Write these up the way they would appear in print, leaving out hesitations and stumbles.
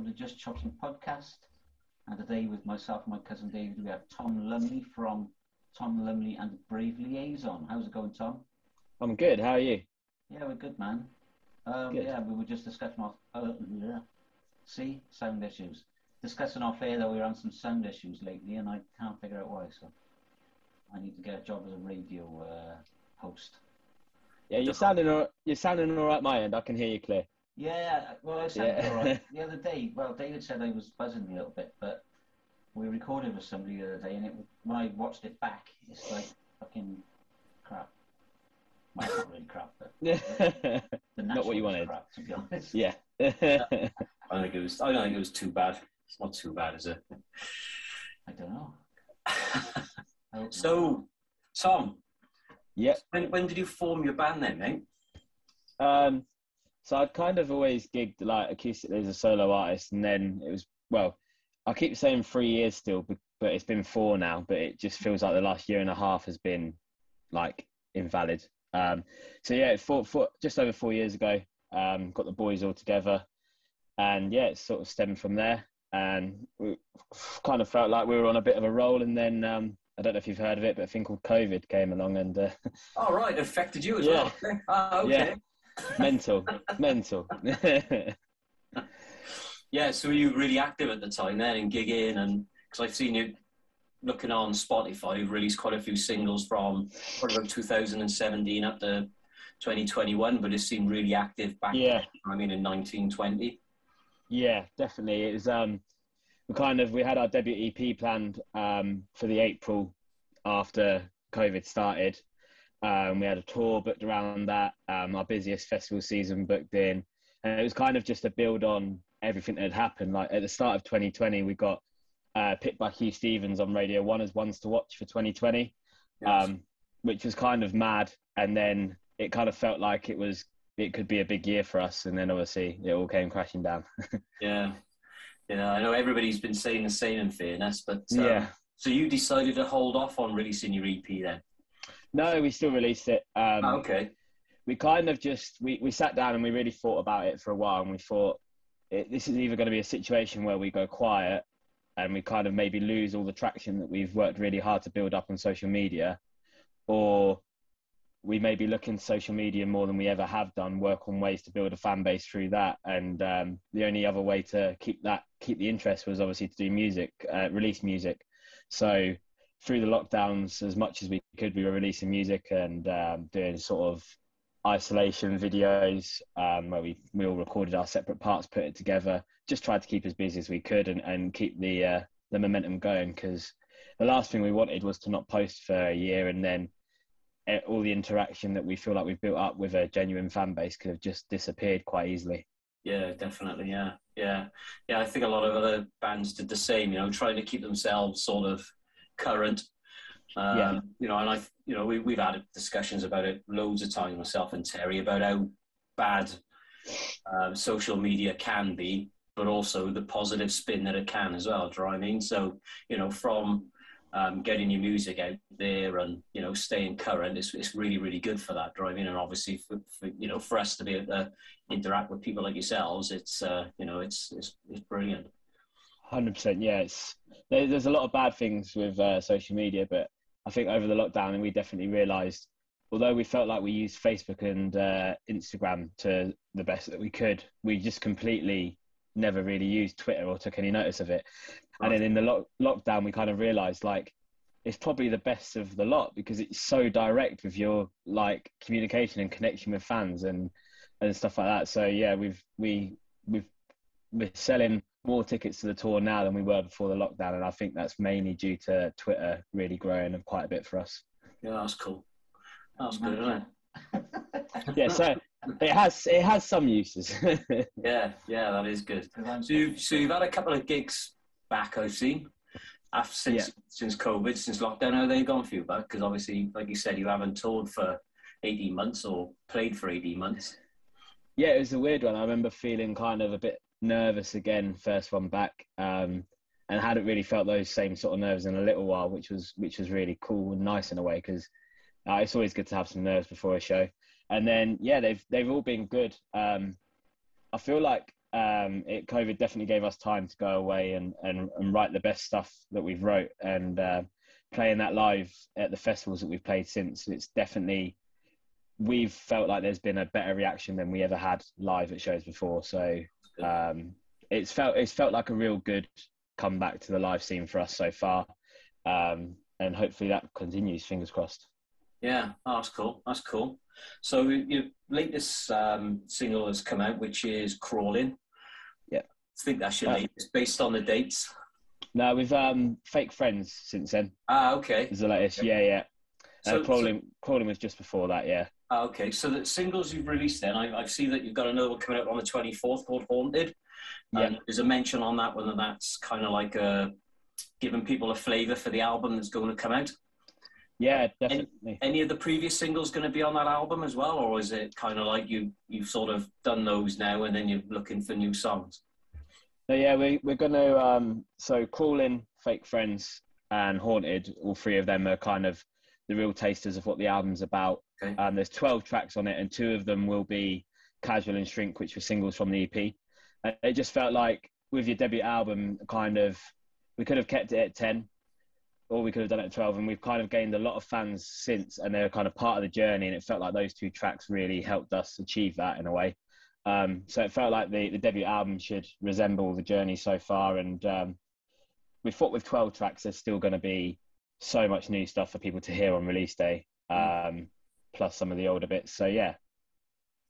episode of Just Chopsing Podcast. And today with myself and my cousin David, we have Tom Lumley from Tom Lumley and the Brave Liaison. How's it going, Tom? I'm good. How are you? Yeah, we're good, man. Good. Yeah, we were just discussing off... sound issues. Discussing off air that we're on some sound issues lately, and I can't figure out why, so I need to get a job as a radio host. Yeah, you're sounding all right my end. I can hear you clear. Yeah, well, I sounded all right. The other day, David said I was buzzing a little bit, but we recorded with somebody the other day, and when I watched it back, it's like fucking crap. Well, it's not really crap, but the not what you wanted. Crap, to be honest. Yeah. I don't think it was too bad. It's not too bad, is it? I don't know. So, Tom. Yeah. When did you form your band then, mate? So I'd kind of always gigged like acoustically as a solo artist, and then it was, I keep saying 3 years still, but it's been 4 now. But it just feels like the last year and a half has been like invalid. So yeah, for just over 4 years ago, got the boys all together, and yeah, it sort of stemmed from there. And we kind of felt like we were on a bit of a roll, and then I don't know if you've heard of it, but a thing called COVID came along, and oh right, it affected you as well. Okay. Yeah. Mental. Yeah, so were you really active at the time then and gigging? And because I've seen you looking on Spotify, you've released quite a few singles from around 2017 up to 2021, but it seemed really active back then, I mean, in 1920. Yeah, definitely. It was we had our debut EP planned for the April after COVID started. We had a tour booked around that, our busiest festival season booked in, and it was kind of just a build on everything that had happened. Like at the start of 2020, we got picked by Hugh Stevens on Radio 1 as Ones to Watch for 2020, yes. Which was kind of mad, and then it kind of felt like it could be a big year for us, and then obviously it all came crashing down. Yeah, I know everybody's been saying the same in fairness, but yeah. So you decided to hold off on releasing your EP then? No, we still released it. Okay. We kind of just, we sat down and we really thought about it for a while, and we thought this is either going to be a situation where we go quiet and we kind of maybe lose all the traction that we've worked really hard to build up on social media, or we may be looking to social media more than we ever have done, work on ways to build a fan base through that. And the only other way to keep the interest was obviously to do music, release music. So through the lockdowns, as much as we could, we were releasing music and doing sort of isolation videos where we all recorded our separate parts, put it together, just tried to keep as busy as we could and keep the momentum going, because the last thing we wanted was to not post for a year, and then all the interaction that we feel like we've built up with a genuine fan base could have just disappeared quite easily. Yeah, definitely. Yeah. I think a lot of other bands did the same, trying to keep themselves sort of current. We've had discussions about it loads of times, myself and Terry, about how bad social media can be, but also the positive spin that it can as well. Do you know what I mean? So, from getting your music out there and staying current, it's really, really good for that. Do you know what I mean? And obviously for us to be able to interact with people like yourselves, it's brilliant. 100%. Yeah, there's a lot of bad things with social media, but I think over the lockdown, and we definitely realised, although we felt like we used Facebook and Instagram to the best that we could, we just completely never really used Twitter or took any notice of it. Right. And then in the lockdown, we kind of realised like it's probably the best of the lot, because it's so direct with your like communication and connection with fans and stuff like that. So yeah, we're selling more tickets to the tour now than we were before the lockdown, and I think that's mainly due to Twitter really growing quite a bit for us. Yeah, that's cool. That's good, isn't it? Yeah, so it has some uses. yeah, that is good. So you've had a couple of gigs back, I've seen, since COVID, since lockdown. How have they gone for you, back? Because obviously, like you said, you haven't toured for 18 months or played for 18 months. Yeah, it was a weird one. I remember feeling kind of a bit nervous again, first one back, and hadn't really felt those same sort of nerves in a little while, which was really cool and nice in a way, because it's always good to have some nerves before a show. And then yeah, they've all been good. I feel like COVID definitely gave us time to go away and write the best stuff that we've wrote, and playing that live at the festivals that we've played since. It's definitely, we've felt like there's been a better reaction than we ever had live at shows before. So it's felt like a real good comeback to the live scene for us so far, and hopefully that continues. Fingers crossed. Yeah, oh, that's cool. That's cool. So your latest single has come out, which is Crawling. Yeah, I think that's your latest, based on the dates. No, we've Fake Friends since then. Ah, okay. Is the latest. Yeah. So Crawling was just before that. Yeah. Ah, okay. So the singles you've released, then I see that you've got another one coming out on the 24th called Haunted. Yeah. And there's a mention on that one that's kind of like giving people a flavour for the album that's going to come out. Yeah, definitely. Any of the previous singles going to be on that album as well, or is it kind of like you've sort of done those now and then you're looking for new songs? So yeah, we're going to so Crawling, Fake Friends, and Haunted. All three of them are kind of the real tasters of what the album's about. Okay. There's 12 tracks on it, and 2 of them will be Casual and Shrink, which were singles from the EP. And it just felt like with your debut album, kind of, we could have kept it at 10, or we could have done it at 12, and we've kind of gained a lot of fans since, and they're kind of part of the journey, and it felt like those 2 tracks really helped us achieve that in a way. So it felt like the debut album should resemble the journey so far, and we thought with 12 tracks there's still going to be so much new stuff for people to hear on release day, plus some of the older bits. So yeah,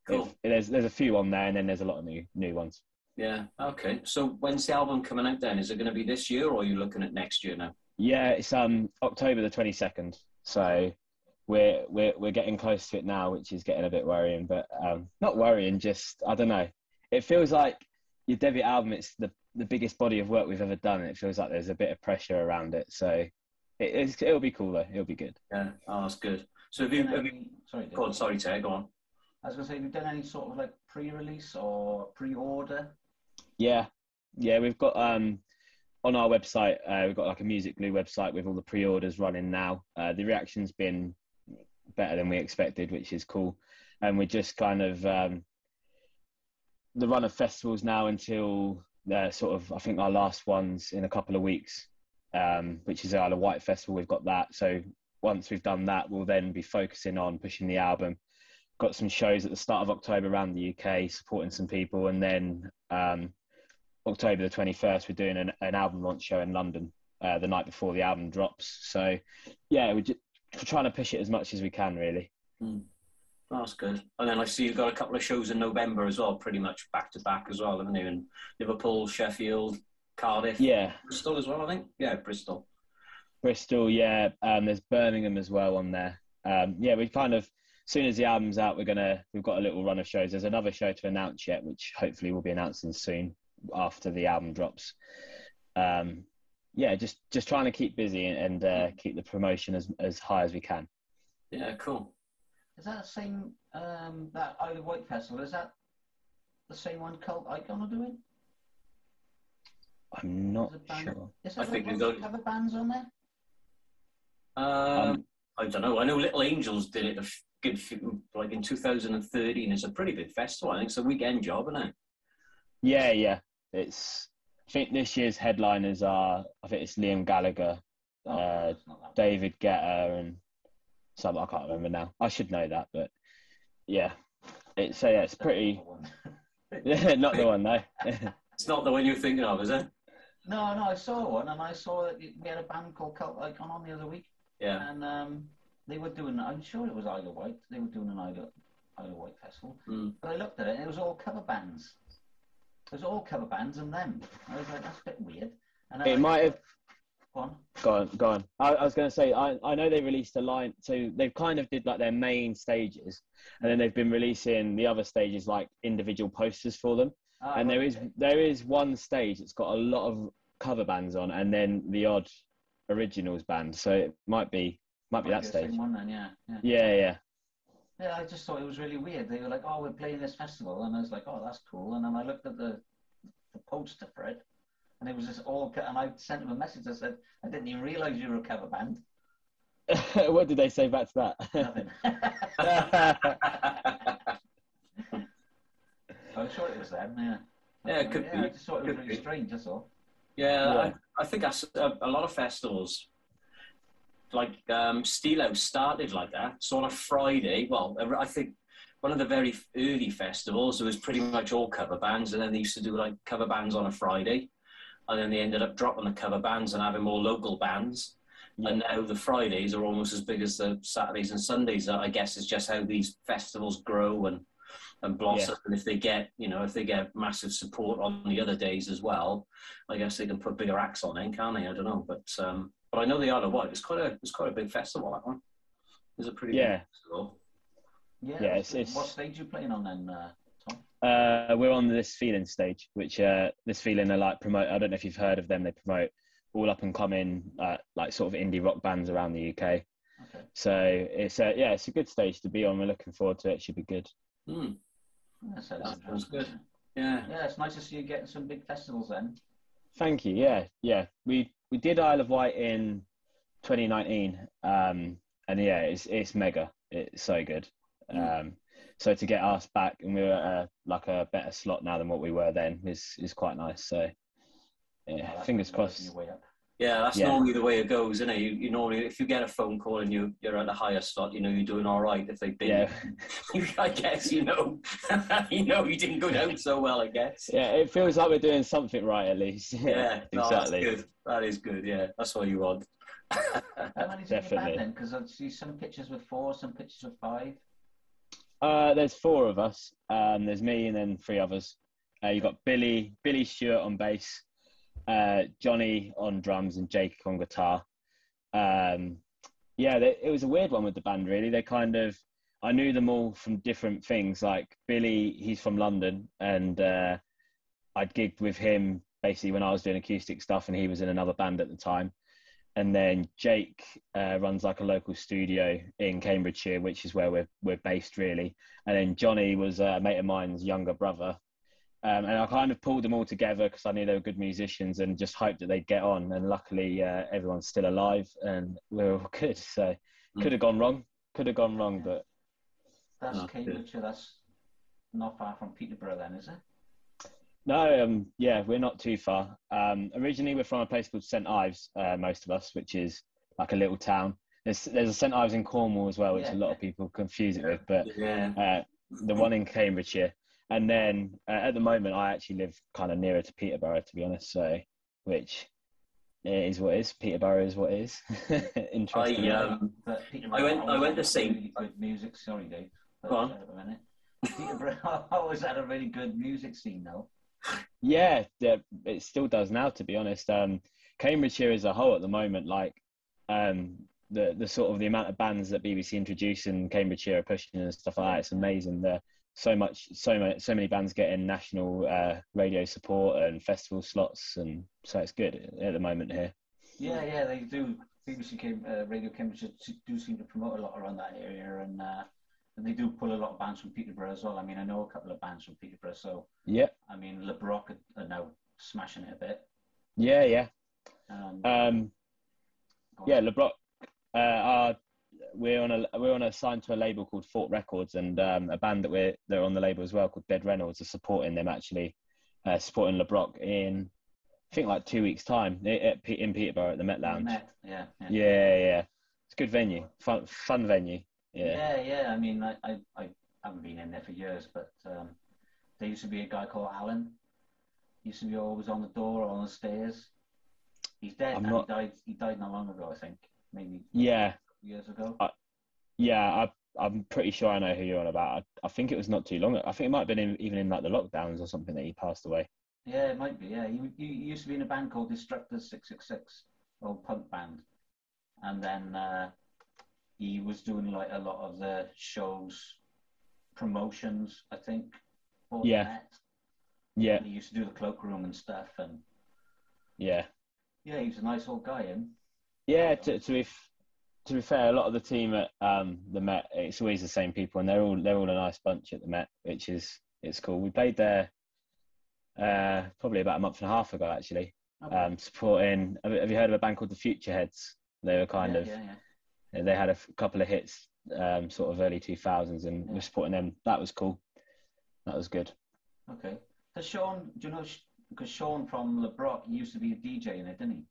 cool. There's a few on there, and then there's a lot of new ones. Yeah, okay. So when's the album coming out then? Is it going to be this year, or are you looking at next year now? Yeah, it's October the 22nd. So we're getting close to it now, which is getting a bit worrying, but not worrying, just I don't know. It feels like your debut album, it's the biggest body of work we've ever done, and it feels like there's a bit of pressure around it. So it'll be cool though. It'll be good. Yeah, oh, that's good. So have you sorry, go on, sorry, Ted, go on. I was going to say, have you done any sort of like pre-release or pre-order? Yeah, we've got on our website, we've got like a Music Glue website with all the pre-orders running now. The reaction's been better than we expected, which is cool. And we're just kind of the run of festivals now until sort of, I think our last one's in a couple of weeks, which is the Isle of Wight Festival. We've got that. So once we've done that, we'll then be focusing on pushing the album. Got some shows at the start of October around the UK, supporting some people, and then October the 21st, we're doing an album launch show in London the night before the album drops. So yeah, we're trying to push it as much as we can, really. That's good. And then I see you've got a couple of shows in November as well, pretty much back to back as well, haven't you? In Liverpool, Sheffield, Cardiff, Bristol as well, I think. Yeah, Bristol, yeah. There's Birmingham as well on there. Yeah, we kind of, as soon as the album's out, we've got a little run of shows. There's another show to announce yet, which hopefully we'll be announcing soon after the album drops. Yeah, just trying to keep busy and keep the promotion as high as we can. Yeah, cool. Is that the same, that Isle of Wight Festival, is that the same one Cult Icon are doing? I'm not sure. Is there like cover bands on there? I don't know. I know Little Angels did it like in 2013. It's a pretty big festival. I think it's a weekend job, isn't it? Yeah. I think this year's headliners are, I think it's Liam Gallagher, David Guetta, and some, I can't remember now. I should know that, but yeah. It's pretty. Yeah, not the one, no. It's not the one you're thinking of, is it? No, I saw one, and I saw that we had a band called Cult Icon on the other week. Yeah. And they were doing, I'm sure it was Isle of Wight, they were doing an Isle of Wight festival. But I looked at it, and it was all cover bands. It was all cover bands and them. I was like, that's a bit weird. And it might have... Go on. I was going to say, I know they released a line, so they've kind of did like their main stages, and then they've been releasing the other stages like individual posters for them. And there is one stage that's got a lot of cover bands on, and then the odd originals band. So it might be that stage. Same one then, Yeah. Yeah, I just thought it was really weird. They were like, "Oh, we're playing this festival," and I was like, "Oh, that's cool." And then I looked at the poster for it, and it was just all. And I sent them a message. I said, "I didn't even realise you were a cover band." What did they say back to that? Nothing. I'm sure it was them. Yeah. Yeah, it could Yeah, be. I just thought it was really strange, that's all. Yeah, I think that's a lot of festivals. Like Steelhouse started like that. So on a Friday, well, I think one of the very early festivals, it was pretty much all cover bands, and then they used to do like cover bands on a Friday, and then they ended up dropping the cover bands and having more local bands. Yeah. And now the Fridays are almost as big as the Saturdays and Sundays. I guess it's just how these festivals grow and blossom. Yeah. And if they get massive support on the other days as well, I guess they can put bigger acts on it, can't they? I don't know, but I know the Isle of Wight. It's quite a big festival. That one. It's a pretty big festival. Yeah. It's what stage are you playing on then, Tom? We're on this feeling stage, which this feeling are like promote. I don't know if you've heard of them. They promote all up and coming like sort of indie rock bands around the UK. Okay. So it's a good stage to be on. We're looking forward to it. It should be good. That sounds good. Yeah, it's nice to see you getting some big festivals then. Thank you. Yeah. We did Isle of Wight in 2019, and yeah, it's mega. It's so good. So to get us back, and we're at a better slot now than what we were then, is quite nice. So yeah, fingers crossed. Yeah, that's normally the way it goes, isn't it? You normally, if you get a phone call and you're at a higher slot, you're doing all right. If they bid, I guess you you didn't go down so well, I guess. Yeah, it feels like we're doing something right at least. Yeah, no, exactly. That's good. That is good. Yeah, that's what you want. How many's in your band then? Because I see some pictures with 4, some pictures with 5. There's 4 of us. There's me and then 3 others. You've got Billy Stewart on bass, Johnny on drums, and Jake on guitar. It was a weird one with the band, really. I knew them all from different things. Like Billy, he's from London, and I'd gigged with him basically when I was doing acoustic stuff, and he was in another band at the time. And then Jake runs like a local studio in Cambridgeshire, which is where we're based, really. And then Johnny was a mate of mine's younger brother. And I kind of pulled them all together because I knew they were good musicians and just hoped that they'd get on. And luckily, everyone's still alive and we're all good. So could have gone wrong, but... That's Cambridgeshire, that's not far from Peterborough then, is it? No, we're not too far. Originally, we're from a place called St Ives, most of us, which is like a little town. There's a St Ives in Cornwall as well, which a lot of people confuse it with, but the one in Cambridgeshire. And then at the moment, I actually live kind of nearer to Peterborough, to be honest. So, which is what is. Peterborough is what is. Interesting. I went to St. Really good music. Sorry, Dave. Go on. Peterborough always had a really good music scene, though. Yeah, it still does now, to be honest. Cambridgeshire as a whole at the moment, like the sort of the amount of bands that BBC introduce in Cambridgeshire are pushing and stuff like that, it's amazing. So many bands getting national radio support and festival slots, and so it's good at the moment here. Yeah, they do. BBC Radio Cambridgeshire do seem to promote a lot around that area, and they do pull a lot of bands from Peterborough as well. I mean, I know a couple of bands from Peterborough, so yeah. I mean, Le Broc are now smashing it a bit. Yeah. Le Broc. We're on a sign to a label called Fort Records, and a band they're on the label as well called Dead Reynolds are supporting them, actually supporting Le Broc in I think like 2 weeks' time in Peterborough at the Met Lounge. Yeah. It's a good venue, fun venue. Yeah. I mean, I haven't been in there for years, but there used to be a guy called Alan. He used to be always on the door or on the stairs. He's dead. He died not long ago, I think. Maybe. Yeah. Years ago. I'm pretty sure I know who you're on about. I think it was not too long. I think it might have been even in like the lockdowns or something that he passed away. Yeah, it might be. Yeah, he used to be in a band called Destructors 666, old punk band, and then he was doing like a lot of the shows, promotions, I think. For the Met. Yeah. And he used to do the cloakroom and stuff, and yeah, he was a nice old guy, and yeah. To be fair, a lot of the team at the Met, it's always the same people, and they're all a nice bunch at the Met, which is cool. We played there probably about a month and a half ago, actually. Okay. Supporting. Have you heard of a band called the Future Heads? They were kind of. Yeah. They had a couple of hits, sort of early 2000s, and we're supporting them. That was cool. That was good. Okay. Does Sean, do you know, because Sean from Le Broc used to be a DJ in it, didn't he?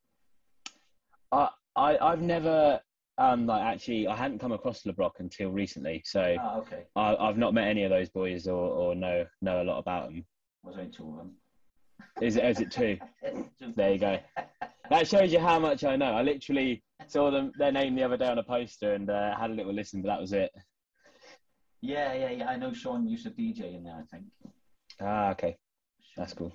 I've never like actually I hadn't come across LeBrock until recently, so Okay. I've not met any of those boys or know a lot about them. Was only two of them. Is it two? There you go. That shows you how much I know. I literally saw their name the other day on a poster and had a little listen, but that was it. Yeah. I know Sean used to DJ in there, I think. Okay. That's cool.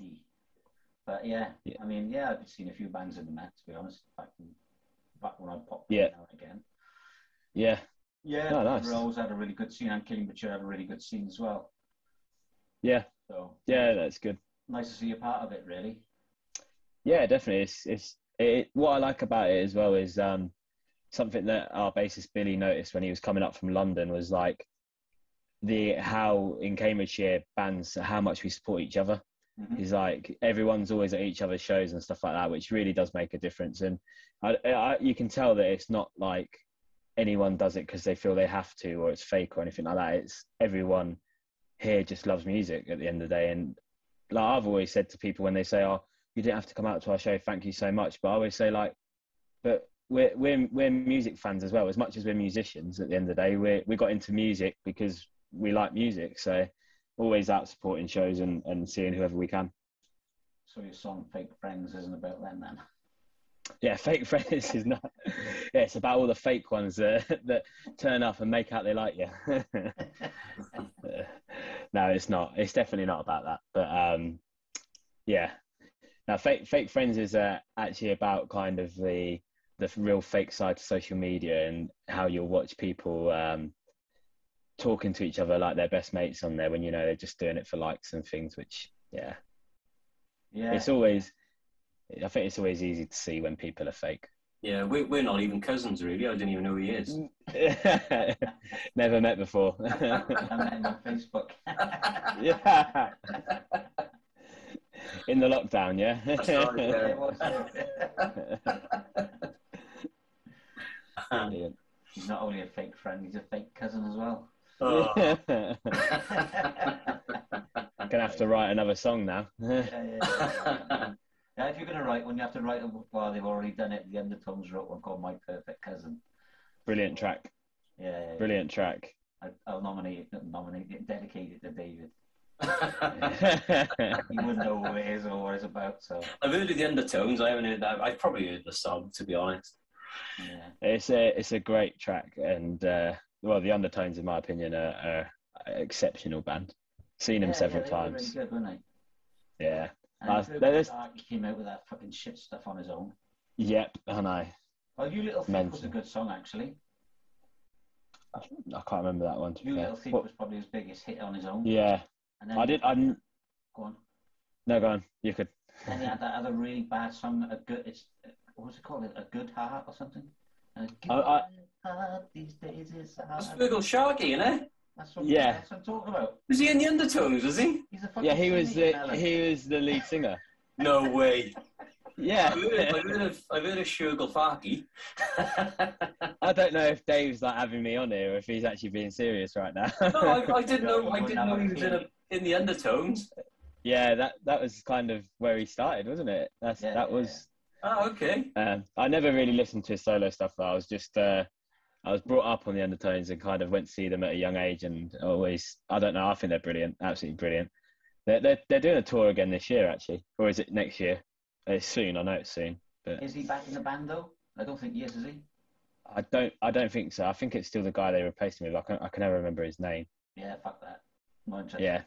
But yeah, I mean, I've seen a few bands in the Met, to be honest, back when I popped now and again. Yeah. Yeah, oh, nice. Rose had a really good scene, and Cambridgeshire had a really good scene as well. Yeah. So yeah, that's good. Nice to see you part of it, really. Yeah, definitely. It's what I like about it as well is something that our bassist Billy noticed when he was coming up from London was like how in Cambridgeshire bands, how much we support each other. Mm-hmm. Is like everyone's always at each other's shows and stuff like that, which really does make a difference. And you can tell that it's not like anyone does it because they feel they have to or it's fake or anything like that. It's everyone here just loves music at the end of the day. And like I've always said to people when they say, "Oh, you didn't have to come out to our show, thank you so much," but I always say like, but we're music fans as well. As much as we're musicians, at the end of the day, we got into music because we like music. So always out supporting shows and seeing whoever we can. So your song "Fake Friends" isn't about them then? Yeah, Fake Friends is not. Yeah, it's about all the fake ones that turn up and make out they like you. No, it's not. It's definitely not about that. But yeah. Now, Fake Friends is actually about kind of the real fake side to social media and how you'll watch people talking to each other like they're best mates on there when you know they're just doing it for likes and things. Which it's always. I think it's always easy to see when people are fake. Yeah, we're not even cousins, really. I didn't even know who he is. Never met before. I met him on Facebook. Yeah. In the lockdown, yeah. That's right, Yeah, it was. He's not only a fake friend, he's a fake cousin as well. Oh. Gonna have to write another song now. Yeah, if you're going to write one, you have to write them. Well, they've already done it. The Undertones wrote one called "My Perfect Cousin." Brilliant track. Yeah. Brilliant track. I'll dedicate it to David. You wouldn't know who it is or what it's about. So I've heard of the Undertones. I haven't heard that. I've probably heard the song, to be honest. Yeah. It's a great track, and well, the Undertones, in my opinion, are an exceptional band. Seen them several times. Really good, weren't they? Yeah. He came out with that fucking shit stuff on his own. Yep, I know. Well, "You Little Thief" was a good song, actually. I can't remember that one. "You Little Thief" was probably his biggest hit on his own. Yeah. And then go on. No, go on. You could. And he had that other really bad song, what was it called? A Good Heart or something? Heart these days is hard. That's Virgil Sharkey, isn't it? That's what I'm talking about. Was he in the Undertones, was he? He's a fucking he was the lead singer. No way. Yeah. I've heard of Virgil Farkey. I don't know if Dave's like having me on here or if he's actually being serious right now. No, I didn't know he was in the Undertones. Yeah, that was kind of where he started, wasn't it? That was. Oh, okay. I never really listened to his solo stuff though. I was just I was brought up on the Undertones and kind of went to see them at a young age, and always, I don't know, I think they're brilliant, absolutely brilliant. They're doing a tour again this year, actually, or is it next year? It's soon. I know it's soon. But is he back in the band though? I don't think he is he? I don't think so. I think it's still the guy they replaced him with. I can never remember his name. Yeah, fuck that. Not interested. Yeah.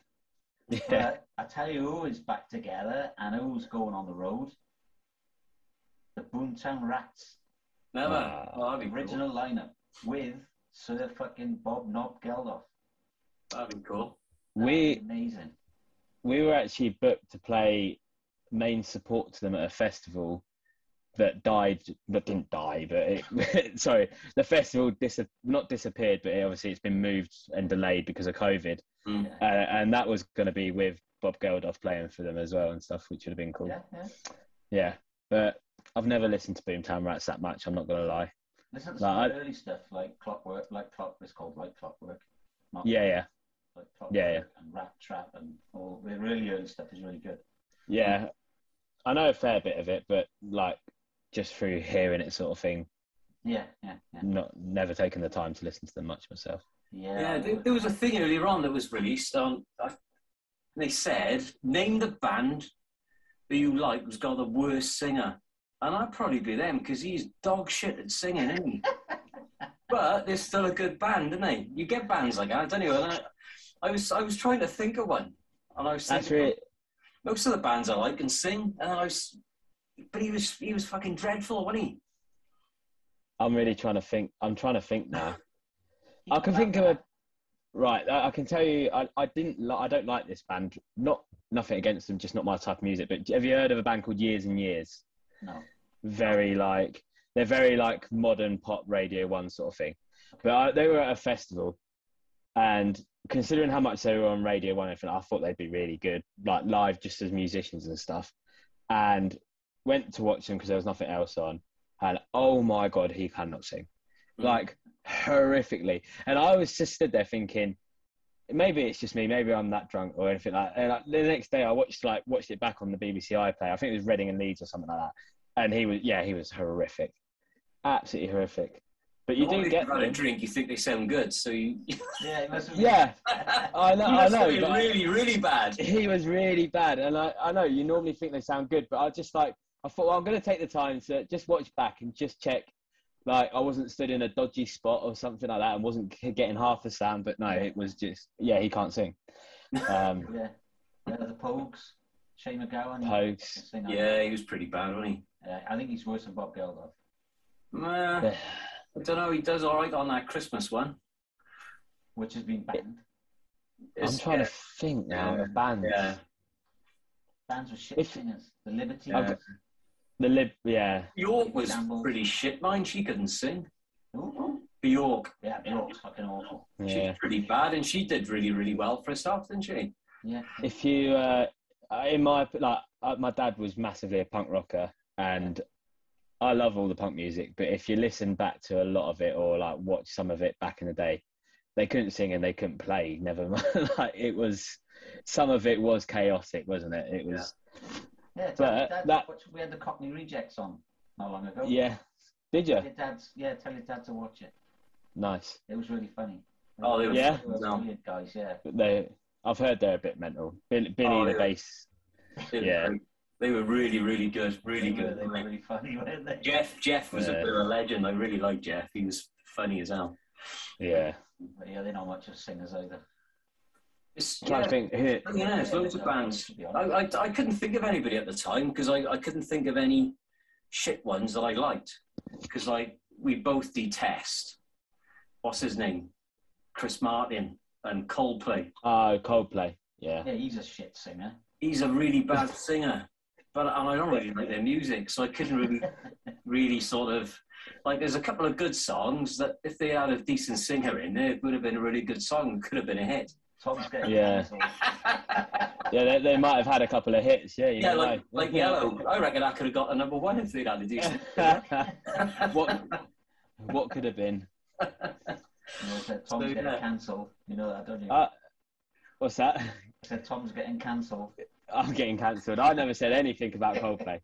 But I tell you who is back together and who's going on the road. The Boomtown Rats. Never. The original lineup with Sir fucking Bob Knob Geldof. That'd be cool. Amazing. We were actually booked to play main support to them at a festival that didn't die, but sorry, the festival not disappeared, but obviously it's been moved and delayed because of COVID. And that was going to be with Bob Geldof playing for them as well and stuff, which would have been cool. Yeah, but I've never listened to Boomtown Rats that much, I'm not going to lie. Listen to some early stuff like Clockwork, it's called Like Clockwork. Yeah. like pop Yeah. and rap, trap, and all the really early stuff is really good. Yeah, I know a fair bit of it, but like just through hearing it sort of thing. Yeah. Never taken the time to listen to them much myself. Yeah, there was a thing earlier on that was released on. They said, name the band that you like who's got the worst singer, and I'd probably be them because he's dog shit at singing, isn't he? But they're still a good band, aren't they? You get bands like that, don't you? And I was trying to think of one, and I was thinking, most of the bands I like can sing, and but he was fucking dreadful, wasn't he? I'm really trying to think. I'm trying to think now. I can think of right. I can tell you, I don't like this band. Nothing against them, just not my type of music. But have you heard of a band called Years and Years? No. They're very like modern pop Radio 1 sort of thing. But they were at a festival, and considering how much they were on Radio 1 and everything, I thought they'd be really good, like live, just as musicians and stuff. And went to watch them because there was nothing else on. And oh my God, he cannot sing. Like horrifically. And I was just stood there thinking, maybe it's just me, maybe I'm that drunk or anything like that. And like, the next day I watched it back on the BBC iPlayer. I think it was Reading and Leeds or something like that. And he was horrific. Absolutely horrific. But you do get a drink, you think they sound good, so you... Yeah, it must have been. Yeah, I know. Really, really bad. He was really bad. And I know, you normally think they sound good, but I thought, well, I'm going to take the time to just watch back and just check, like, I wasn't stood in a dodgy spot or something like that and wasn't getting half the sound, but no, it was just, he can't sing. The Pogues, Shane McGowan. Pogues. Yeah, he was pretty bad, wasn't he? I think he's worse than Bob Geldof. I don't know, he does all right on that Christmas one. Which has been banned. I'm trying to think now of bands. Yeah. Bands with shit singers. The Libertines. York was pretty shit, mind. She couldn't sing. Ooh. Bjork. Yeah, Bjork's fucking awful. Yeah. She was pretty bad, and she did really, really well for herself, didn't she? Yeah. If you, my dad was massively a punk rocker, and I love all the punk music, but if you listen back to a lot of it or like watch some of it back in the day, they couldn't sing and they couldn't play. Never mind. Like some of it was chaotic, wasn't it? It was. Yeah, we had the Cockney Rejects on not long ago. Yeah, did you? Tell your dad to watch it. Nice. It was really funny. Oh, they were brilliant guys. Yeah. But I've heard they're a bit mental. Billy the bass. Yeah. They were really, really good. Really good. They were really funny, weren't they? Jeff was a bit of a legend. I really liked Jeff. He was funny as hell. Yeah. But yeah, they're not much of singers either. Trying to think. There's loads of bands. I couldn't think of anybody at the time because I couldn't think of any shit ones that I liked because we both detest. What's his name? Chris Martin and Coldplay. Coldplay. Yeah. Yeah, he's a shit singer. He's a really bad singer, and I don't really like their music, so I couldn't really sort of like. There's a couple of good songs that if they had a decent singer in there, it would have been a really good song. It could have been a hit. Tom's getting Yeah, they might have had a couple of hits. Yeah, like Yellow. I reckon I could have got a number one if they'd had a decent. What could have been? Tom's getting cancelled. You know that, don't you? What's that? I said Tom's getting cancelled. I'm getting cancelled. I never said anything about Coldplay.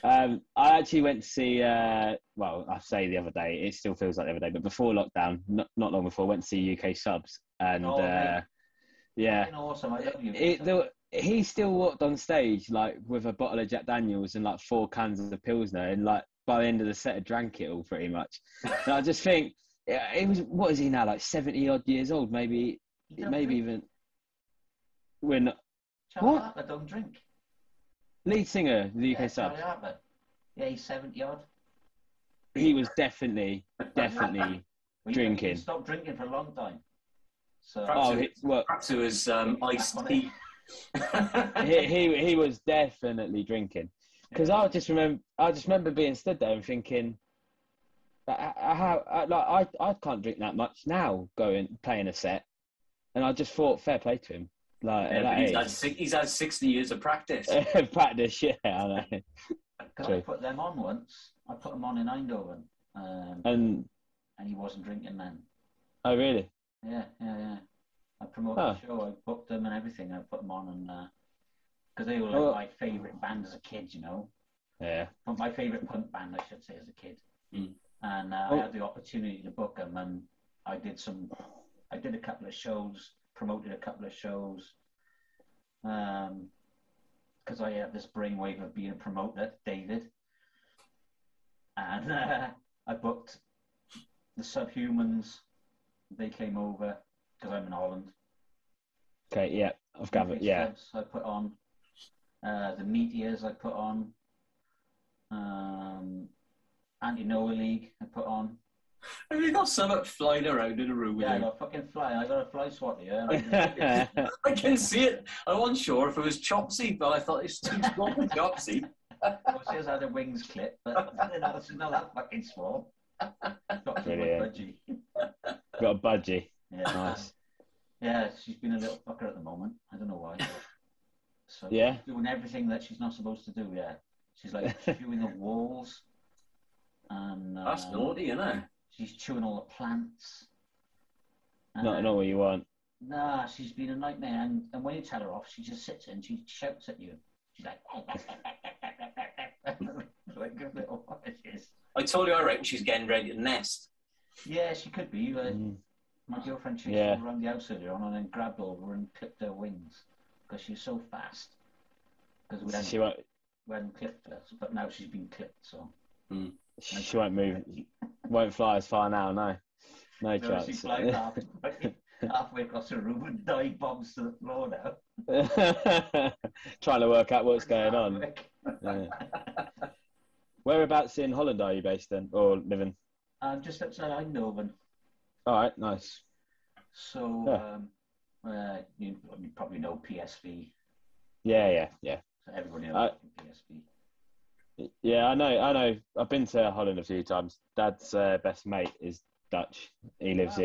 I actually went to see, I say the other day, it still feels like the other day, but before lockdown, not long before, I went to see UK Subs. And awesome. I love you. He still walked on stage like with a bottle of Jack Daniels and like 4 cans of Pilsner, and like by the end of the set, I drank it all pretty much. And I just think, it was, what is he now, like 70 odd years old, maybe even. We're not. Charlie Harper don't drink. Lead singer of the UK Subs. Yeah, he's 70 odd. He was definitely drinking. He stopped drinking for a long time. So perhaps it was iced tea. he was definitely drinking, because I just remember being stood there and thinking, I can't drink that much now, playing a set, and I just thought, fair play to him. He's had 60 years of practice. Practice, yeah, I know. Because I put them on once. I put them on in Eindhoven, and he wasn't drinking then. Oh, really? Yeah. I promoted the show. I booked them and everything. I put them on, and because they were like my favourite band as a kid, you know. Yeah. But my favourite punk band, I should say, as a kid. And I had the opportunity to book them, and I did a couple of shows, promoted a couple of shows, because I had this brainwave of being a promoter, David. And I booked the Subhumans. They came over because I'm in Holland. Okay, yeah, I've gathered. Yeah, I put on the Meteors. I put on Anti-Noah League. I put on. Have you got something flying around in the room with you? I got a fucking fly. I got a fly swat here. I can see it. I wasn't sure if it was Chopsy, but I thought it's too small for Chopsy. Well, she has had her wings clipped, but it's not that fucking small. Got a budgie. Got a budgie. Yeah. Nice. Yeah, she's been a little fucker at the moment. I don't know why. So yeah, she's doing everything that she's not supposed to do. Yeah, she's like chewing the walls, and that's naughty, isn't it? She's chewing all the plants. Not what you want. Nah, she's been a nightmare. And when you tell her off, she just sits and she shouts at you. She's like, like a little horses. I told you I reckon she's getting ready to nest. Yeah, she could be. My girlfriend chased her around the house earlier on and then grabbed over and clipped her wings because she's so fast. Because we hadn't clipped her, but now she's been clipped, so. She won't move. Won't fly as far now, no. No chance. She flies halfway across the room and dive bombs to the floor now. Trying to work out what's going on. Yeah. Whereabouts in Holland are you based then, or living? I'm just outside Eindhoven. All right, nice. So, you probably know PSV. Yeah. So everybody knows PSV. Yeah, I know. I've been to Holland a few times. Dad's best mate is Dutch. He lives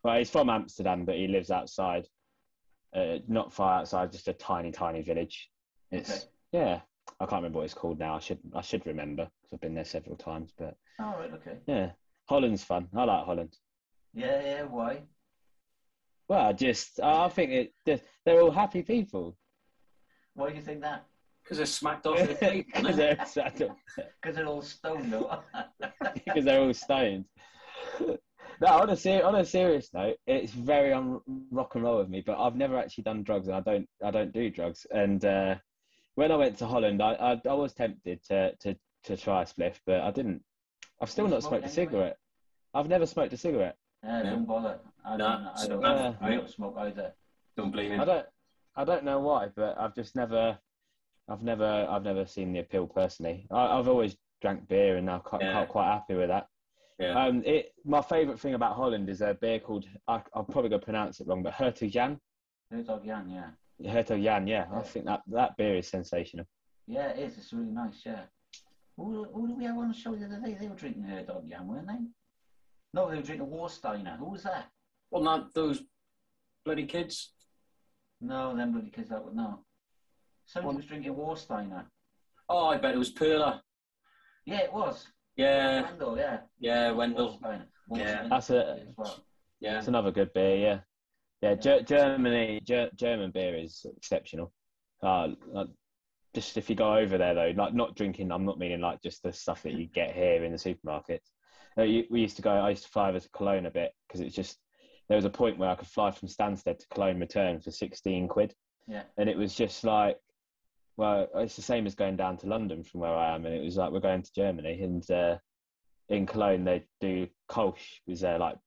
well, he's from Amsterdam, but he lives outside, not far outside, just a tiny village. It's I can't remember what it's called now. I should remember because I've been there several times. But yeah, Holland's fun. I like Holland. Yeah. Why? Well, I think they're all happy people. Why do you think that? Because they're smacked off their feet. Because they're all stoned, though. Because they're all stoned. No, on a serious note, it's very rock and roll with me. But I've never actually done drugs, and I don't do drugs. And when I went to Holland, I was tempted to try a spliff, but I didn't. I've still not smoked a cigarette. I've never smoked a cigarette. Don't bother. I don't smoke either. Don't blame me. I don't know why, but I've never seen the appeal personally. I've always drank beer, and I'm quite happy with that. Yeah. My favourite thing about Holland is a beer called, I'll probably go pronounce it wrong, but Hertog Jan. Hertog Jan, yeah. Hertog Jan, yeah. I think that beer is sensational. Yeah, it is. It's really nice, yeah. Who did we have on the show the other day? They were drinking Hertog Jan, weren't they? No, they were drinking Warsteiner. Who was that? Well, not those bloody kids. No, them bloody kids that would know. Somebody was drinking Warsteiner. Oh, I bet it was Perla. Yeah, it was. Yeah. Wendell, yeah. Yeah, Wendell. Yeah. That's another good beer, yeah. German beer is exceptional. Just if you go over there though, like not drinking, I'm not meaning like just the stuff that you get here in the supermarkets. I used to fly over to Cologne a bit because it's just, there was a point where I could fly from Stansted to Cologne return for 16 quid. Yeah. And it was just like, well, it's the same as going down to London from where I am. And it was like, we're going to Germany, and in Cologne, they do Kolsch, is there like,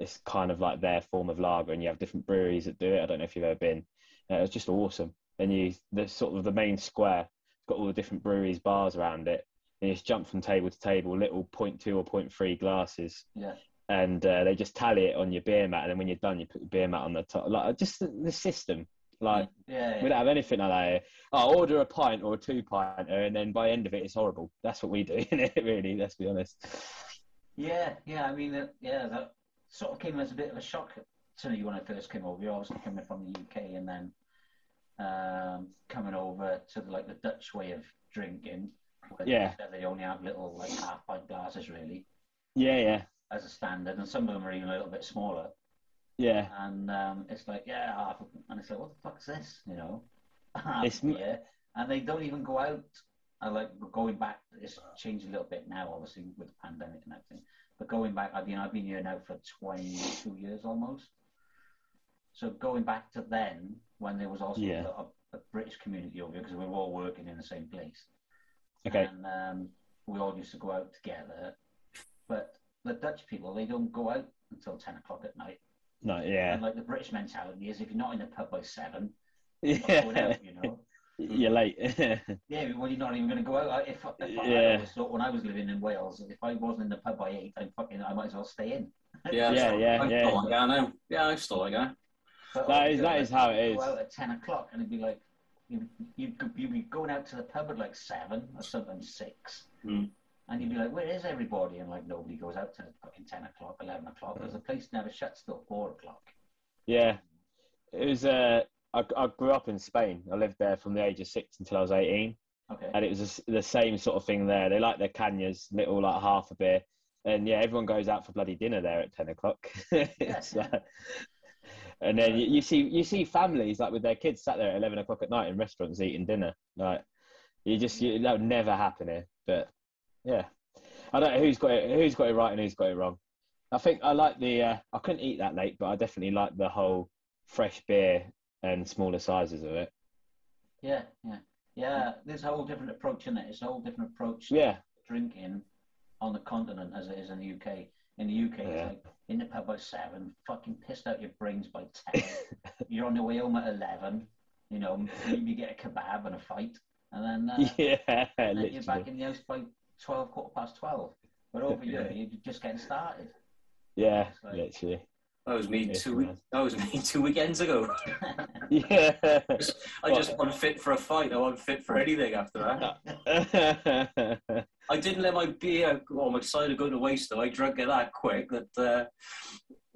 it's kind of like their form of lager, and you have different breweries that do it. I don't know if you've ever been. It was just awesome. And the main square, it's got all the different breweries, bars around it. And you just jump from table to table, little 0.2 or 0.3 glasses. Yeah. And they just tally it on your beer mat. And then when you're done, you put the beer mat on the top. Like, just the system. Like, we don't have anything like that here. Oh, order a pint or a 2-pinter, and then by the end of it, it's horrible. That's what we do, isn't it, really? Let's be honest. Yeah. I mean, that sort of came as a bit of a shock to me when I first came over. You're obviously coming from the UK, and then coming over to the Dutch way of drinking. Yeah. They only have little half-pint glasses, really. Yeah. As a standard, and some of them are even a little bit smaller. Yeah. And it's like, yeah, and it's like, what the fuck's this? You know, It's yeah. And they don't even go out. I like going back. It's changed a little bit now, obviously with the pandemic and everything. But going back, I've been here now for 22 years almost. So going back to then, when there was also a British community over here, because we were all working in the same place. Okay. And we all used to go out together. But the Dutch people, they don't go out until 10 o'clock at night. No, yeah. And like the British mentality is, if you're not in the pub by 7, Yeah. you're not going out, you know. You're late. Yeah, well, you're not even going to go out. I always thought when I was living in Wales, if I wasn't in the pub by 8, I might as well stay in. Yeah. Yeah, I still like that. That is how it is. Go out at 10 o'clock and it'd be like, you'd be going out to the pub at like 7 or sometimes 6. Mm. And you'd be like, where is everybody? And like, nobody goes out till fucking 10 o'clock, 11 o'clock, because the place never shuts till 4 o'clock. Yeah. It was, I grew up in Spain. I lived there from the age of 6 until I was 18. Okay. And it was the same sort of thing there. They like their cañas, little, like half a beer. And yeah, everyone goes out for bloody dinner there at 10 o'clock. And then you see families like with their kids sat there at 11 o'clock at night in restaurants eating dinner. Like, that would never happen here. But yeah, I don't know who's got it right and who's got it wrong. I think I like I couldn't eat that late, but I definitely like the whole fresh beer and smaller sizes of it. Yeah. There's a whole different approach in it. It's a whole different approach to drinking on the continent as it is in the UK. In the UK, it's like in the pub by 7, fucking pissed out your brains by 10. You're on the way home at 11. You know, maybe you get a kebab and a fight, and then you're back in the house by 12, 12:15. But over here, you're just getting started. Yeah, literally. That was me 2 weekends ago. Yeah. I just wasn't fit for a fight. I wasn't fit for anything after that. I didn't let my beer on my side of going to waste though. I drank it that quick that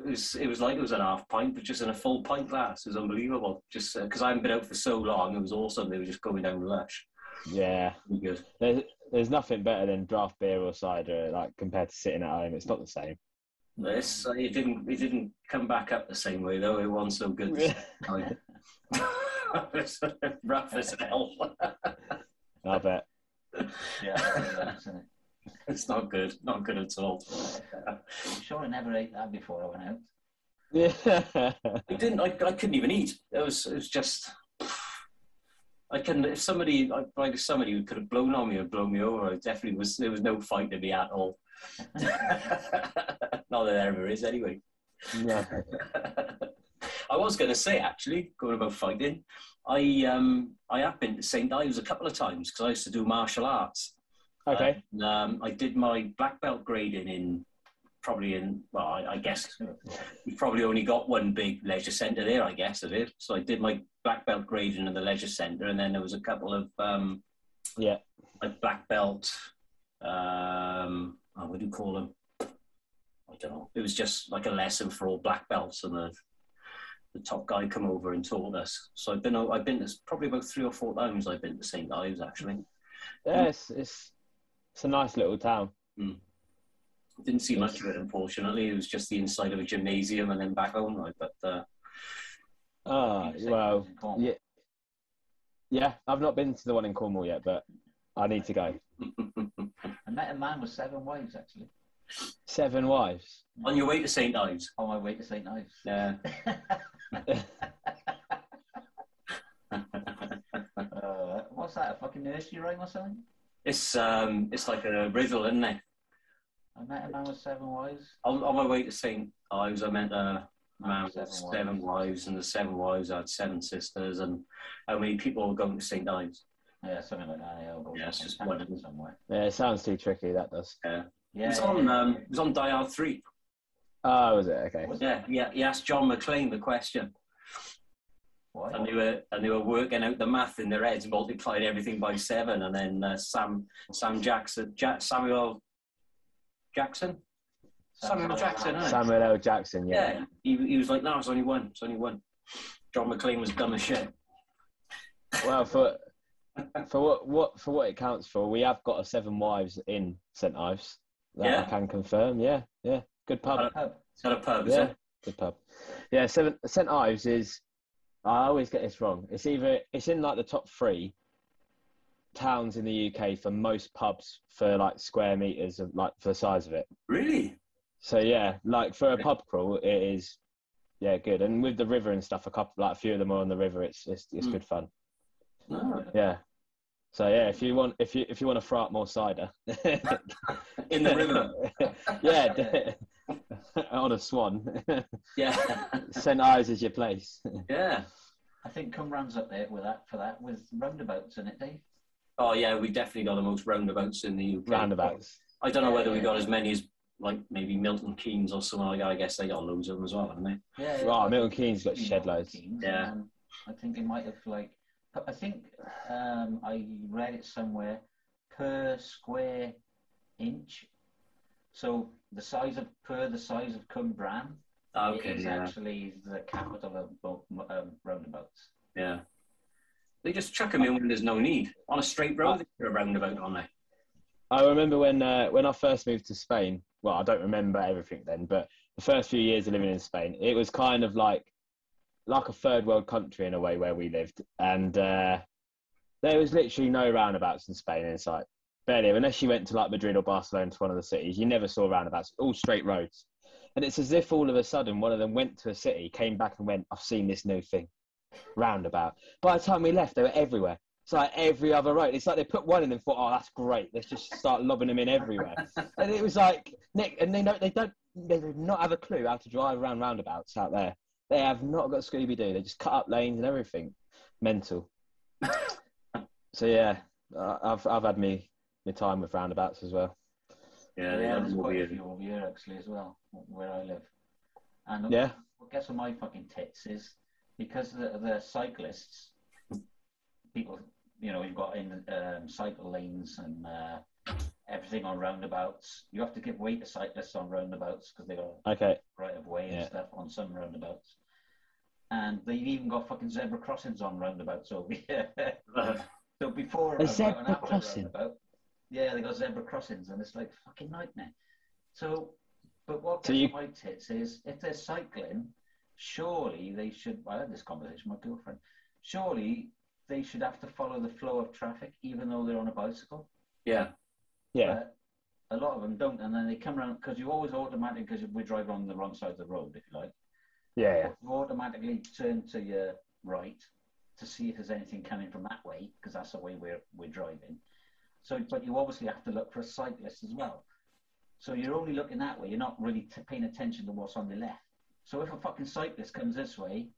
it was like it was an half pint, but just in a full pint glass. It was unbelievable. Just because I hadn't been out for so long, it was awesome. They were just going down lush. Yeah. Good. There's nothing better than draft beer or cider, like compared to sitting at home. It's not the same. It didn't come back up the same way though. It wasn't so good. It's rough as hell. I bet. Yeah, it's not good. Not good at all. I'm sure I never ate that before I went out. Yeah. I couldn't even eat. It was just. I couldn't. If somebody who could have blown on me or blown me over, there was no fight to be at all. Not that there ever is, anyway. No. I was going to say, actually, going about fighting, I have been to St. Ives a couple of times because I used to do martial arts. Okay. I did my black belt grading I guess we've probably only got one big leisure centre there, I guess it is. So I did my black belt grading in the leisure centre, and then there was a couple of like black belt. What do you call them? I don't know. It was just like a lesson for all black belts, and the top guy come over and taught us. So I've been to probably about 3 or 4 times. I've been to St. Ives actually. Yeah, it's a nice little town. Mm. Didn't see much of it, unfortunately. It was just the inside of a gymnasium and then back home. Right? But yeah. I've not been to the one in Cornwall yet, but I need to go. I met a man with 7 wives, actually. 7 wives? On your way to St. Ives? On my way to St. Ives. Yeah. What's that, a fucking nursery rhyme or something? It's like a riddle, isn't it? I met a man with 7 wives. On my way to St. Ives, I met a man with 7 wives, and the 7 wives had 7 sisters, and how many people were going to St. Ives? Yeah, something like that. Yeah, it's just one of them somewhere. Yeah, it sounds too tricky, that does. Yeah. Yeah, it was on Die Hard 3. Oh, was it? Okay. Yeah, he asked John McClane the question. Why? And they were working out the math in their heads, multiplied everything by 7, and then Samuel Jackson. Samuel L. Jackson, yeah. He was like, no, it's only one. John McClane was dumb as shit. Well, for what it counts for, we have got 7 wives in St. Ives. That I can confirm. Yeah. Good pub. It's got a pub, yeah. is it? Good pub. Yeah, St Ives is. I always get this wrong. It's in like the top 3 towns in the UK for most pubs for like square meters of like for the size of it. Really? So yeah, like for a pub crawl, it is good. And with the river and stuff, a few of them are on the river. It's good fun. Oh. Yeah. So yeah, if you want to throw up more cider in the river, yeah, on a swan, yeah, St Ives is your place. Yeah, I think Cumran's up there with roundabouts in it, Dave. Oh yeah, we definitely got the most roundabouts in the UK. Roundabouts. I don't know whether we got as many as like maybe Milton Keynes or something like that. I guess they got loads of them as well, haven't they? Yeah. Right, Milton Keynes got shed loads. Yeah. I think they might have I think I read it somewhere per square inch. So the size of Cwmbran is actually the capital of roundabouts. Yeah. They just chuck them in when there's no need. On a straight road, they put a roundabout on there. I remember when I first moved to Spain. Well, I don't remember everything then, but the first few years of living in Spain, it was kind of like a third world country in a way where we lived, and there was literally no roundabouts in Spain in sight. Barely, unless you went to like Madrid or Barcelona, to one of the cities, you never saw roundabouts. All straight roads, and it's as if all of a sudden one of them went to a city, came back and went, "I've seen this new thing, roundabout." By the time we left, they were everywhere. It's like every other road. It's like they put one in and thought, "Oh, that's great. Let's just start lobbing them in everywhere." And it was like, Nick, and they do not have a clue how to drive around roundabouts out there. They have not got Scooby-Doo. They just cut up lanes and everything. Mental. So yeah, I've had my time with roundabouts as well. Yeah, there's quite a few over here actually as well, where I live. And guess what my fucking tits is? Because the cyclists, people, you've got in cycle lanes and everything on roundabouts. You have to give way to cyclists on roundabouts because they got right of way and stuff on some roundabouts. And they've even got fucking zebra crossings on roundabouts over here. So before a zebra and after crossing. Roundabout, they got zebra crossings, and it's like a fucking nightmare. So, but what gets my tits is if they're cycling, surely they should. I had this conversation with my girlfriend. Surely they should have to follow the flow of traffic, even though they're on a bicycle. Yeah. But a lot of them don't, and then they come around because you always automatically, because we're driving on the wrong side of the road, if you like. Yeah. You automatically turn to your right to see if there's anything coming from that way, because that's the way we're driving. So, but you obviously have to look for a cyclist as well. So you're only looking that way. You're not really paying attention to what's on the left. So if a fucking cyclist comes this way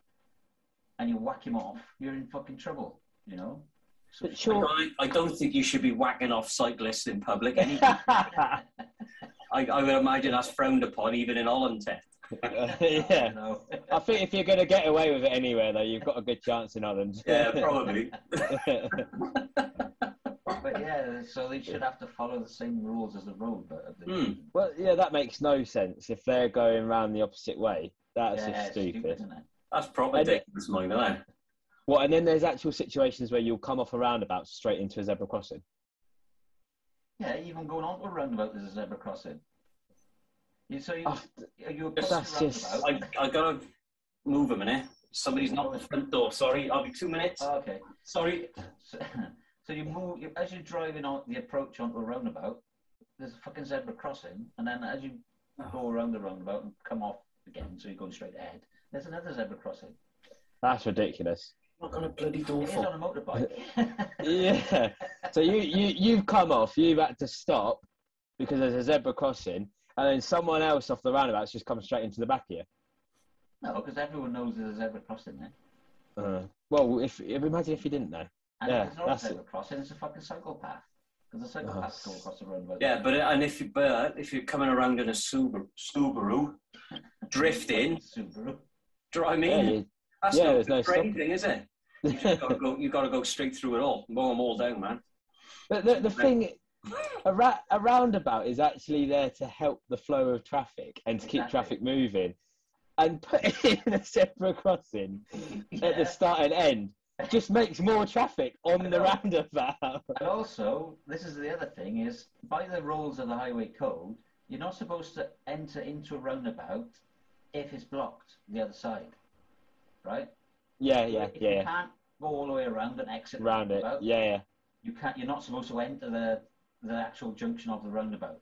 and you whack him off, you're in fucking trouble, So sure. I don't think you should be whacking off cyclists in public anyway. I would imagine that's frowned upon even in Holland. Yeah. I think if you're going to get away with it anywhere, though, you've got a good chance in Holland. Yeah, probably. But yeah, so they should have to follow the same rules as the road. But Well, yeah, that makes no sense. If they're going round the opposite way, that's just stupid. Isn't it? That's probably ridiculous, mine, isn't it? What, and then there's actual situations where you'll come off a roundabout straight into a zebra crossing? Yeah, even going on to a roundabout, there's a zebra crossing. I gotta move a minute. Somebody's knocked the front door. Sorry, I'll be 2 minutes. Oh, okay. Sorry. So you move as you're driving on the approach onto a roundabout. There's a fucking zebra crossing, and then as you go around the roundabout and come off again, so you're going straight ahead. There's another zebra crossing. That's ridiculous. Not on a bloody door. It is on a motorbike. Yeah. So you've come off. You've had to stop because there's a zebra crossing. And then someone else off the roundabouts just comes straight into the back of you. No, because everyone knows there's a zebra crossing there. Well, imagine if you didn't know. And if there's not a zebra crossing, it's a fucking cycle path. Because the cycle paths go across the roundabout. Yeah, but if you're coming around in a Subaru, drifting, do you know what I mean? That's not the great thing, is it? You've got to go straight through it all. Mow them all down, man. But the thing... A roundabout is actually there to help the flow of traffic and to keep traffic moving. And putting in a zebra crossing at the start and end just makes more traffic on the roundabout. And also, this is the other thing, is by the rules of the highway code, you're not supposed to enter into a roundabout if it's blocked the other side, right? Yeah. You can't go all the way around and exit the Round it. roundabout. Yeah. You can't. You're not supposed to enter the actual junction of the roundabout.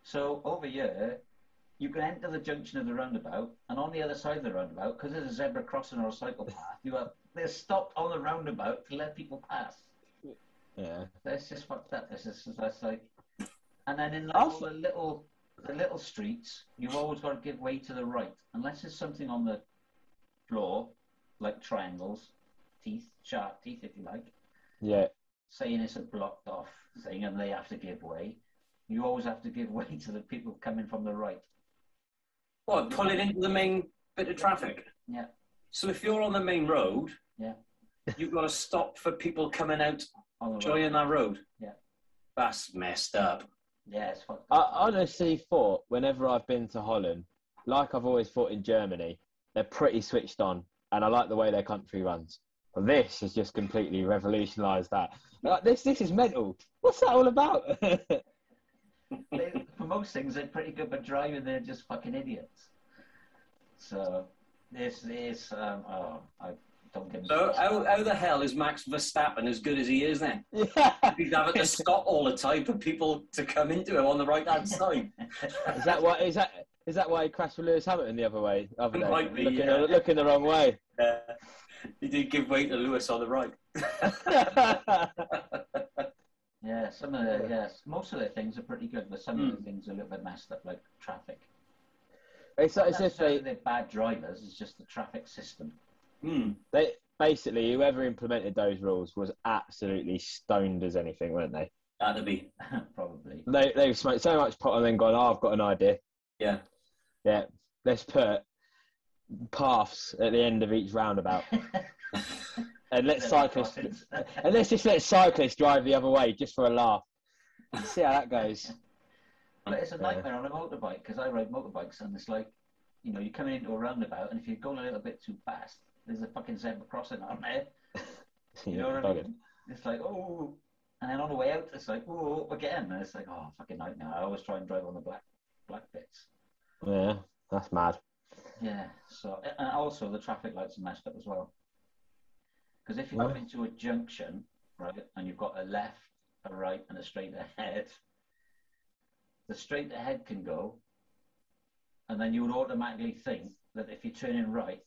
So over here, you can enter the junction of the roundabout, and on the other side of the roundabout, because there's a zebra crossing or a cycle path, they're stopped on the roundabout to let people pass. Yeah. That's just fucked up. That's like, and then in like all the little streets, you've always got to give way to the right, unless there's something on the floor, like triangles, sharp teeth, if you like. Yeah. Saying it's a blocked off thing, and they have to give way. You always have to give way to the people coming from the right. What, pull it into the main bit of traffic? Yeah. So if you're on the main road, yeah, you've got to stop for people coming out on the joining that road. Yeah. That's messed up. Yeah, it's fucked I up. honestly thought whenever I've been to Holland, like I've always thought in Germany, they're pretty switched on, and I like the way their country runs. But this has just completely revolutionised that. Like, this is mental. What's that all about? For most things, they're pretty good, but driving, they're just fucking idiots. So this is I don't get me. So how the hell is Max Verstappen as good as he is then? Yeah. He's having to stop all the time for people to come into him on the right hand side. Is that why he crashed with Lewis Hamilton the other day? Might be, looking the wrong way. He did give way to Lewis on the right. Yeah, most of the things are pretty good, but some of the things are a little bit messed up, like traffic. It's if they're bad drivers. It's just the traffic system. They basically, whoever implemented those rules was absolutely stoned as anything, weren't they? Had to be. Probably. They've smoked so much pot and then gone, I've got an idea. Yeah. Let's put paths at the end of each roundabout. And let's just let cyclists drive the other way just for a laugh. See how that goes. But it's a nightmare on a motorbike, because I ride motorbikes, and it's like, you're coming into a roundabout, and if you're going a little bit too fast, there's a fucking zebra crossing on there. You know what I mean? It's like, oh, and then on the way out, it's like, oh, again, and it's like, oh, fucking nightmare. I always try and drive on the black bits. Yeah, that's mad. Yeah. So, and also the traffic lights are messed up as well. Because if you come into a junction, right, and you've got a left, a right, and a straight ahead, the straight ahead can go, and then you would automatically think that if you're turning right,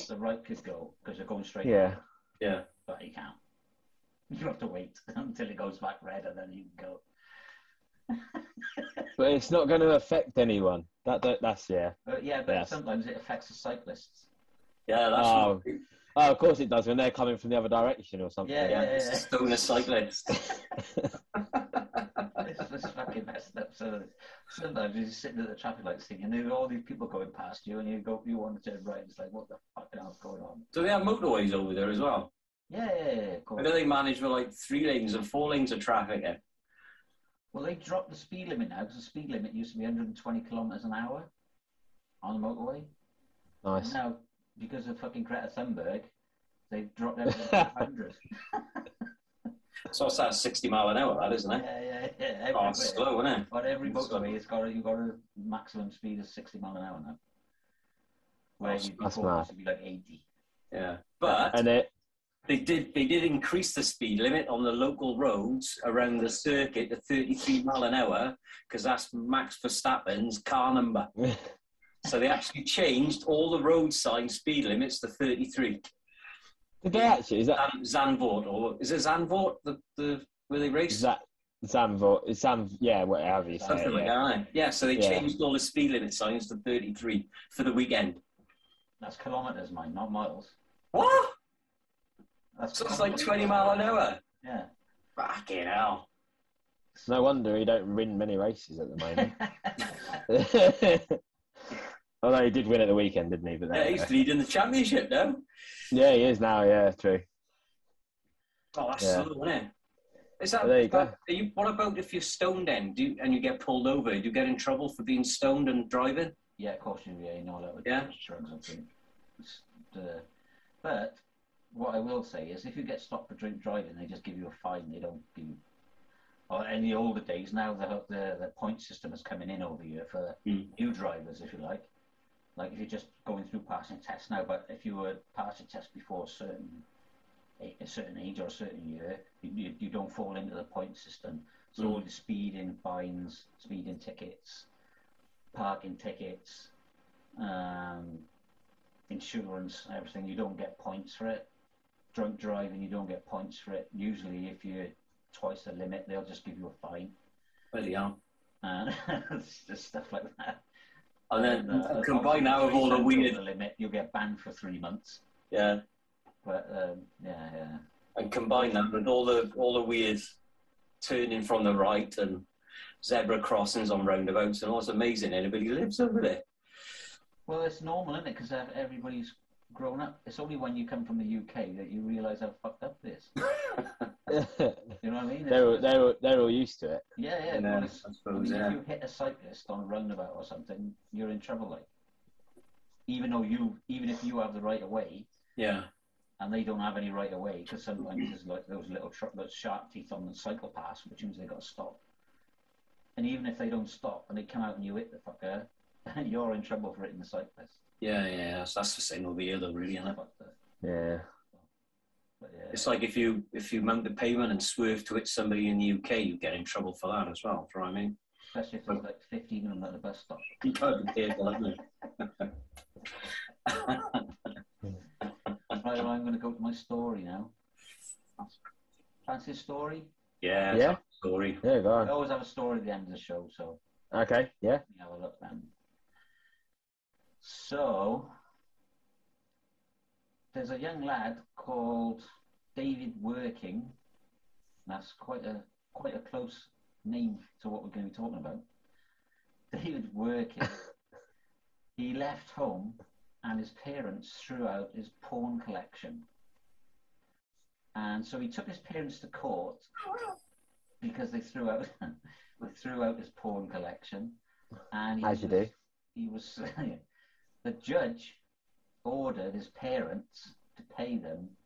the right could go because you're going straight. Yeah. But you can't. You have to wait until it goes back red, and then you can go. But it's not going to affect anyone. That's But sometimes it affects the cyclists. Yeah, that's of course it does when they're coming from the other direction or something. Yeah. Stone a cyclist. It's fucking messed up. So sometimes you're just sitting at the traffic lights thing, and there are all these people going past you, and you want to turn right. It's like, what the fuck is going on? Do they have motorways over there as well? Yeah. Cool. How do they manage with like 3 lanes and 4 lanes of traffic? Well, they dropped the speed limit now, because the speed limit used to be 120 kilometres an hour on the motorway. Nice. And now, because of fucking Greta Thunberg, they've dropped everything to 100. So it's that 60 mile an hour, that, isn't it? Yeah. Oh, it's slow, isn't it? On every motorway, you've got a maximum speed of 60 mile an hour now. Where before it used to be like 80. Yeah, but they did increase the speed limit on the local roads around the circuit to 33 mile an hour, because that's Max Verstappen's car number. So they actually changed all the road sign speed limits to 33. Did they actually? Is that Zandvoort, or is it Zandvoort? The where they race? Zandvoort. It's whatever you say. Something like that. Yeah. So they changed all the speed limit signs to 33 for the weekend. That's kilometres, mate, not miles. What? So it's like 20 mile an hour. Yeah. Fucking hell. No wonder he don't win many races at the moment. Although he did win at the weekend, didn't he? But he's leading the championship now. Yeah, he is now. Yeah, true. Oh, that's slow, isn't it? Is that, there you go. What about if you're stoned then? And you get pulled over? Do you get in trouble for being stoned and driving? Yeah, of course you do. Yeah, you know that with drugs, I think. But what I will say is, if you get stopped for drink driving, they just give you a fine. They don't give you. Or in the older days, now the point system is coming in over here for new drivers, if you like. Like if you're just going through passing tests now, but if you were passing tests before a certain age or a certain year, you don't fall into the point system. So all the speeding fines, speeding tickets, parking tickets, insurance, everything, you don't get points for it. Drunk driving, you don't get points for it. Usually, if you're twice the limit, they'll just give you a fine. Really, yeah. And just stuff like that. And then combine that with all the weird... The limit, you'll get banned for 3 months. Yeah. But, yeah. And combine that with all the weird turning from the right and zebra crossings on roundabouts and all. It's amazing. Anybody lives over there. Well, it's normal, isn't it? Because everybody's grown up. It's only when you come from the UK that you realise how fucked up it is. You know what I mean? They're all used to it. Yeah. Well, I suppose, if you hit a cyclist on a roundabout or something, you're in trouble. Like, even if you have the right of way. Yeah. And they don't have any right of way, because sometimes there's like those those sharp teeth on the cycle pass, which means they've got to stop. And even if they don't stop and they come out and you hit the fucker, you're in trouble for hitting the cyclist. Yeah. That's the same over here, though, really, isn't it? Yeah. But, yeah. It's like if you mount the pavement and swerve to hit somebody in the UK, you get in trouble for that as well. Do you know what I mean? Especially if there's like 15 of them at the bus stop. You can't be careful, haven't you? Right, well, I'm going to go to my story now. Fancy a story? Yeah. Story. Yeah, go on. I always have a story at the end of the show, so. Okay, yeah. Let me have a look then. So, there's a young lad called David Working. That's quite a close name to what we're going to be talking about. David Working. He left home and his parents threw out his porn collection. And so he took his parents to court because they threw out his porn collection. And he was the judge ordered his parents to pay them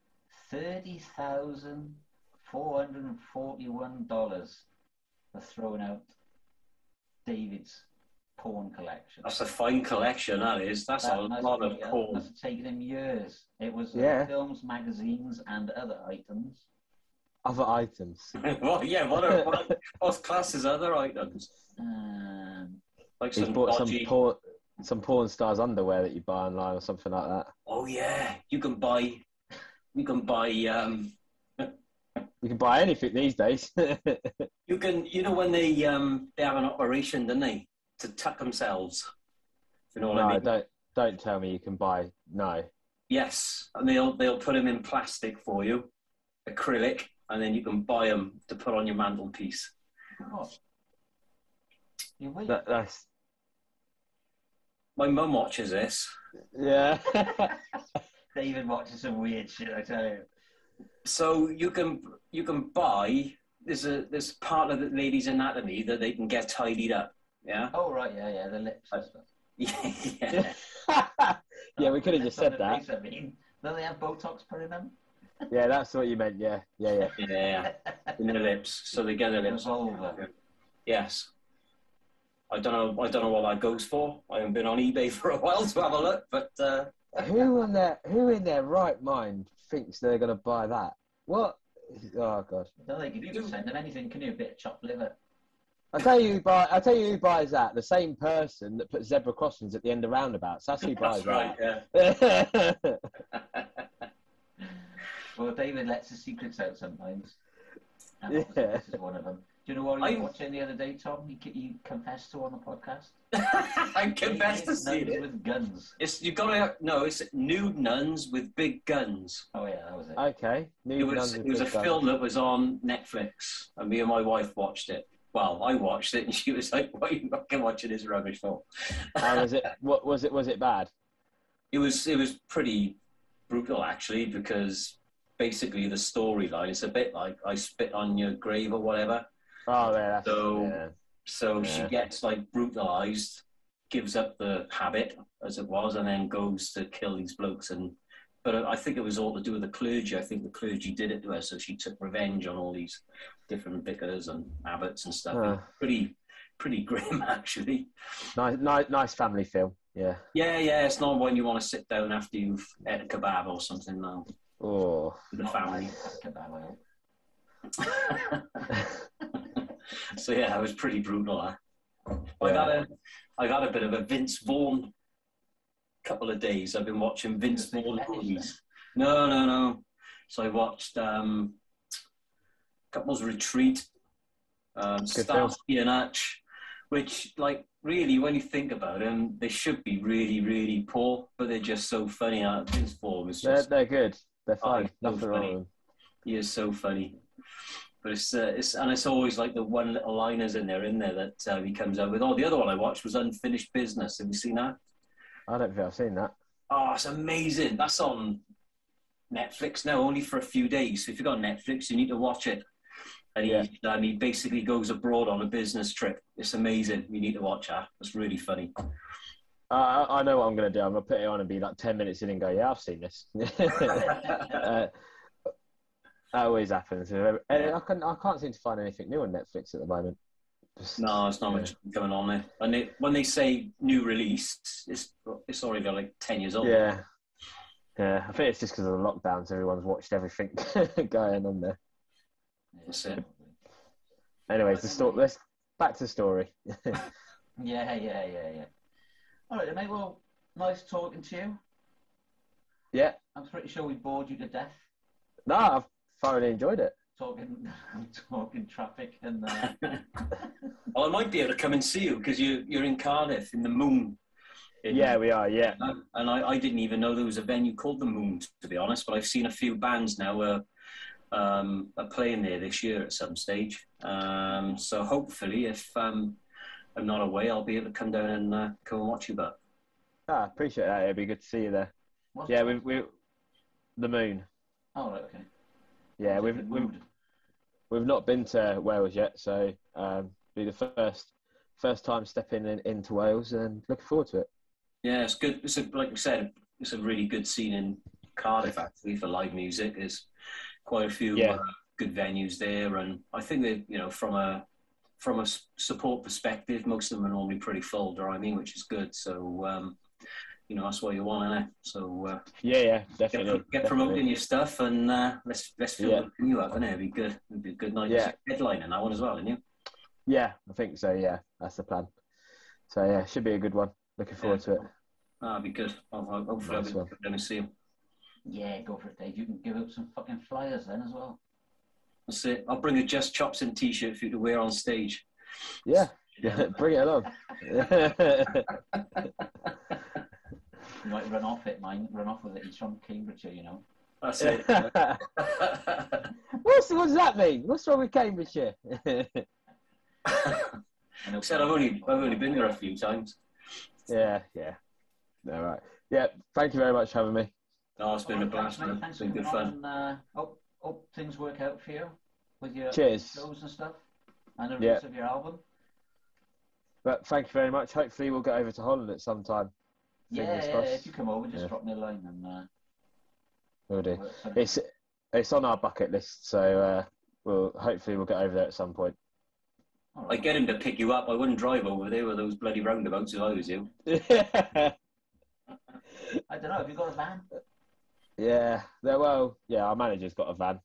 $30,441 for throwing out David's porn collection. That's a fine collection, that is. That's a lot of porn. That's taken him years. It was films, magazines, and other items. Other items? Well, yeah, what's classed as other items? Like he's bought some porn stars underwear that you buy online or something like that. Oh yeah, you can buy you can buy anything these days. You can, when they have an operation, don't they, to tuck themselves. You know what I mean? Don't tell me you can buy. No. Yes, and they'll put them in plastic for you, acrylic, and then you can buy them to put on your mantelpiece. Oh. That's. My mum watches this. Yeah. David watches some weird shit, I tell you. So you can buy. There's part of the lady's anatomy that they can get tidied up. Yeah. Oh right, yeah, the lips and stuff. Yeah. Yeah, we could have just said that. I mean, don't they have Botox put in them? Yeah, that's what you meant. Yeah. Yeah. In the lips, so they get their lips. Yes. I don't know what that goes for. I haven't been on eBay for a while to have a look, but who in their right mind thinks they're going to buy that? What? Oh god! No, they can send them anything. Can you? A bit of chopped liver. I tell you who buys that. The same person that puts zebra crossings at the end of roundabouts. That's who buys that. Right, yeah. Well, David lets his secrets out sometimes. And this is one of them. Do you know what he was watching the other day, Tom? He confessed to on the podcast. I confessed to seeing it with guns. It's nude nuns with big guns. Oh yeah, that was it. Okay, it was a film that was on Netflix, and me and my wife watched it. Well, I watched it, and she was like, "Why are you fucking watching this rubbish film?" How was it? What was it? Was it bad? It was pretty brutal, actually, because basically the storyline is a bit like I spit on your grave or whatever. Oh, yeah. So she gets like brutalized, gives up the habit as it was, and then goes to kill these blokes. But I think it was all to do with the clergy. I think the clergy did it to her, so she took revenge on all these different vicars and abbots and stuff. Pretty grim, actually. Nice family film. Yeah. Yeah. It's not when you want to sit down after you've had a kebab or something. No. Oh. With the family. Kebab, I hope. So yeah, it was pretty brutal. Yeah. I got a bit of a Vince Vaughn couple of days. I've been watching Vince Vaughn movies. No. So I watched Couples Retreat, Starsky and Hutch, which, like, really, when you think about them, they should be really, really poor, but they're just so funny. Vince Vaughn is just... They're good. They're fine. So Nothing wrong with funny. them. He is so funny. But it's always like the one little liners in there that he comes out with. Oh, the other one I watched was Unfinished Business. Have you seen that? I don't think I've seen that. Oh, it's amazing. That's on Netflix now, only for a few days. So if you've got Netflix, you need to watch it. And he basically goes abroad on a business trip. It's amazing. You need to watch that. It's really funny. I know what I'm going to do. I'm going to put it on and be like 10 minutes in and go, yeah, I've seen this. That always happens. I can't seem to find anything new on Netflix at the moment. No, it's not much going on there. And when they say new release, it's already like 10 years old. Yeah. I think it's just because of the lockdowns. Everyone's watched everything going on there. That's it. Anyways, let's back to the story. Yeah. All right, then, mate. Well, nice talking to you. Yeah. I'm pretty sure we bored you to death. No, I've thoroughly enjoyed it. Talking traffic and. Well, I might be able to come and see you because you're in Cardiff in the Moon. Yeah, we are. Yeah. And I didn't even know there was a venue called the Moon, to be honest. But I've seen a few bands now are playing there this year at some stage. So hopefully, if I'm not away, I'll be able to come down and come and watch you. But I appreciate that. It'd be good to see you there. What's yeah, we the Moon. Oh, right, okay. Yeah, we've not been to Wales yet, so be the first time stepping into Wales, and looking forward to it. Yeah, it's good. Like I said, it's a really good scene in Cardiff actually for live music. There's quite a few good venues there, and I think that from a support perspective, most of them are normally pretty full. Do you know what I mean? Which is good. So that's what you want, isn't it? So yeah, definitely. Get promoting your stuff, and let's fill you up, innit? It'd be good. It'd be a good night. Yeah, headlining that one as well, isn't you? Yeah, I think so. Yeah, that's the plan. So yeah, should be a good one. Looking forward to it. That'd be good. Hopefully, I'll be going to see him. Yeah, go for it, Dave. You can give out some fucking flyers then as well. That's it. I'll bring a Just Chopsing t-shirt for you to wear on stage. Yeah, bring it along. You might run off with it. He's from Cambridgeshire, you know. That's it. What does that mean? What's wrong with Cambridgeshire? I said I've only been there a few times. Yeah. All right. Yeah. Thank you very much for having me. No, it's been a blast, man. It's been good fun. And, hope things work out for you with your shows and stuff, and the release of your album. But thank you very much. Hopefully, we'll get over to Holland at some time. Yeah. If you come over, just drop me a line and. We'll do. It's on our bucket list, so hopefully we'll get over there at some point. Right. I'd get him to pick you up. I wouldn't drive over there with those bloody roundabouts if I was you. I don't know. Have you got a van? Yeah. Our manager's got a van.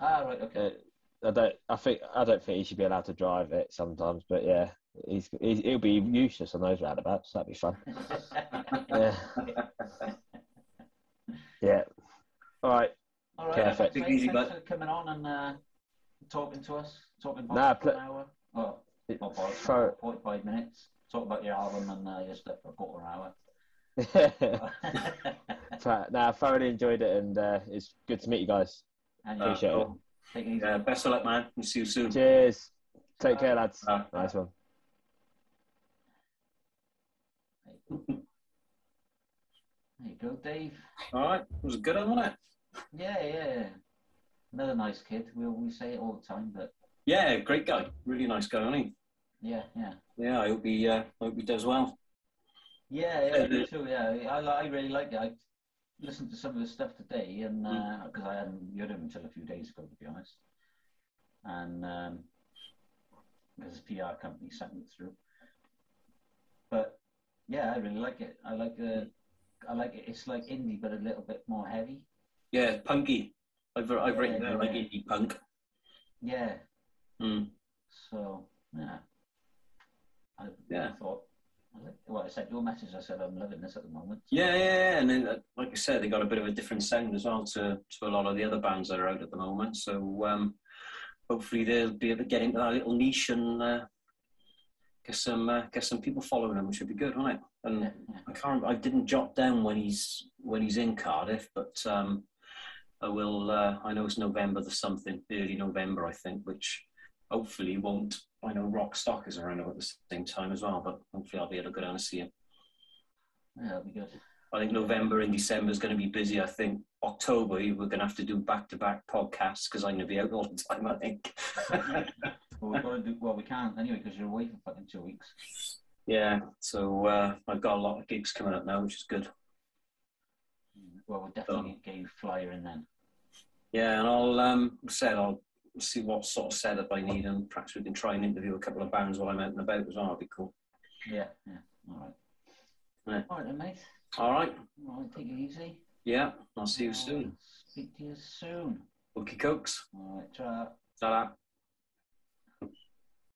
Ah, right. Okay. I don't think he should be allowed to drive it sometimes, but yeah, he'll be useless on those roundabouts. That'd be fun. Yeah. All right. Perfect. Thanks for coming on and talking to us. Talking about an hour. Well, not about 45 minutes. Talk about your album and your stuff for a quarter of an hour. I thoroughly enjoyed it, and it's good to meet you guys. And appreciate it. Take it easy. Best of luck, man. We'll see you soon. Cheers. Take care, lads. Nice one. There you go, Dave. All right. It was a good one, wasn't it? Yeah. Another nice kid. We say it all the time, but... Yeah, great guy. Really nice guy, isn't he? Yeah. Yeah, I hope he does well. Yeah, me too, yeah. I really like it. I listened to some of his stuff today, and because I hadn't heard him until a few days ago, to be honest. And because his PR company sent me through. But, Yeah, I really like it. I like it. It's like indie, but a little bit more heavy. Yeah, punky. I've written down like indie punk. Yeah. Mm. So yeah. I thought. Well, I sent your message. I said I'm loving this at the moment. So. Yeah, and then like I said, they got a bit of a different sound as well to a lot of the other bands that are out at the moment. So hopefully they'll be able to get into that little niche and get some people following them, which would be good, wouldn't it? And I didn't jot down when he's in Cardiff, but I will. I know it's November the something, early November, I think, which hopefully won't. I know Rockstock is around at the same time as well, but hopefully I'll be able to go down and see him. Yeah, that'll be good. I think November and December is going to be busy. I think October we're going to have to do back-to-back podcasts because I'm going to be out all the time, I think. Well, we've got to do. Well, we can't anyway because you're away for fucking 2 weeks. Yeah, so I've got a lot of gigs coming up now, which is good. Well, we'll definitely get you flyer in then. Yeah, and I'll see what sort of setup I need, and perhaps we can try and interview a couple of bands while I'm out and about as well. That'd be cool. Yeah. All right. Yeah. All right then, mate. All right. Take it easy. Yeah, I'll see you soon. Speak to you soon. Okay, cokes. All right, ta-ra. Ta-da.